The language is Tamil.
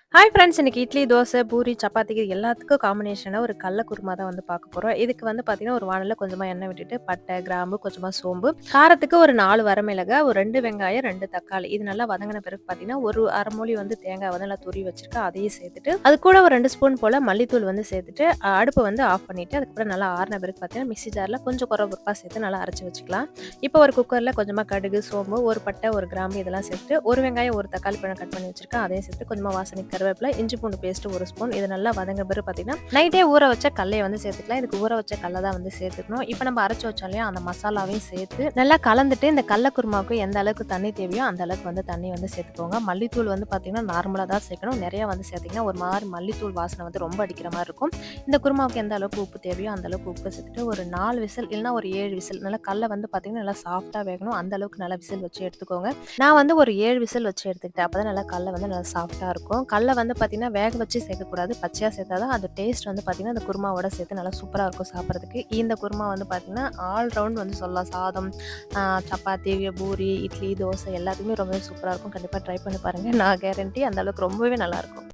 Hi friends! இன்னைக்கு இட்லி, தோசை, பூரி, சப்பாத்திக்கு எல்லாத்துக்கும் காம்பினேஷனா ஒரு கடல குருமா தான் வந்து பார்க்க போறோம். இதுக்கு வந்து பார்த்தீங்கன்னா, ஒரு வாணல்ல கொஞ்சமா எண்ணெய் விட்டுட்டு, பட்டை, கிராம்பு, கொஞ்சமா சோம்பு, காரத்துக்கு ஒரு 4 வரமிளகாய், ஒரு 2 வெங்காயம், 2 தக்காளி. இது நல்லா வதங்கின பிறகு பார்த்தீங்கன்னா, ஒரு 1/2 மூடி வந்து தேங்காய் வந்து நல்லா துருவி வச்சிருக்கேன். அதையும் சேர்த்துட்டு, அது கூட ஒரு 2 ஸ்பூன் போல மல்லித்தூள் வந்து சேர்த்துட்டு, அடுப்ப வந்து ஆஃப் பண்ணிட்டு, அதுக்கப்புறம் நல்லா ஆறுன பிறகு பார்த்தீங்கன்னா, மிக்ஸி ஜார்ல கொஞ்சம் கொரகொரப்பா சேர்த்து நல்லா அரைச்சு வச்சுக்கலாம். இப்போ ஒரு குக்கர்ல கொஞ்சமா கடுகு, சோம்பு, ஒரு பட்டை, ஒரு கிராம்பு இதெல்லாம் சேர்த்துட்டு, ஒரு வெங்காயம், ஒரு தக்காளி பழம் கட் பண்ணி வச்சிருக்கேன். அதையும் சேர்த்து கொஞ்சமா வாசனைக்கு கருவேப்பிலை, இஞ்சி பூண்டு பேஸ்ட் 1 ஸ்பூன். இது நல்லா வதங்க பிறகு பார்த்தீங்கன்னா, நைட்டே ஊற வச்ச கடலைய வந்து சேர்த்துக்கலாம். இதுக்கு ஊற வச்ச கடல தான் வந்து சேர்த்துக்கணும். இப்போ நம்ம அரைச்சு வச்சோம் இல்லையா, அந்த மசாலாவையும் சேர்த்து நல்லா கலந்துட்டு, இந்த கடல குருமாவுக்கு எந்த அளவுக்கு தண்ணி தேவையோ அந்த அளவுக்கு வந்து தண்ணி வந்து சேர்த்துக்கோங்க. மல்லித்தூள் வந்து பார்த்தீங்கன்னா, நார்மலா தான் சேர்க்கணும். நிறைய வந்து சேர்த்தீங்கன்னா, ஒரு மாரி மல்லித்தூள் வாசனை வந்து ரொம்ப அடிக்கிற மாரி இருக்கும். இந்த குருமாவுக்கு எந்த அளவுக்கு உப்பு தேவையோ அந்த அளவுக்கு உப்பு சேர்த்துட்டு, ஒரு 4 விசில் இல்லைன்னா ஒரு 7 விசில் நல்லா கடல வந்து பார்த்தீங்கன்னா, நல்லா சாஃப்ட்டா வேகணும். அந்த அளவுக்கு நல்லா விசில் வச்சு எடுத்துக்கோங்க. நான் வந்து ஒரு 7 விசில் வச்சு எடுத்துக்கிட்டேன். அப்பதான் நல்லா கடல வந்து நல்லா சாஃப்ட்டா இருக்கும். கடல வந்து பார்த்தீங்கன்னா, வேக வச்சு சேர்க்கக்கூடாது. பச்சையா சேர்த்தா தான் அது டேஸ்ட் வந்து பார்த்தீங்கன்னா, அந்த குருமாவோட சேர்த்து நல்லா சூப்பரா இருக்கும் சாப்பிட்றதுக்கு. இந்த குருமா வந்து பார்த்தீங்கன்னா, ஆல் ரவுண்ட் வந்து சொல்லலாம். சாதம், சப்பாத்தி, பூரி, இட்லி, தோசை எல்லாத்துக்குமே ரொம்பவே சூப்பரா இருக்கும். கண்டிப்பா ட்ரை பண்ணி பாருங்க. நான் கேரண்டி அந்த அளவுக்கு ரொம்பவே நல்லாயிருக்கும்.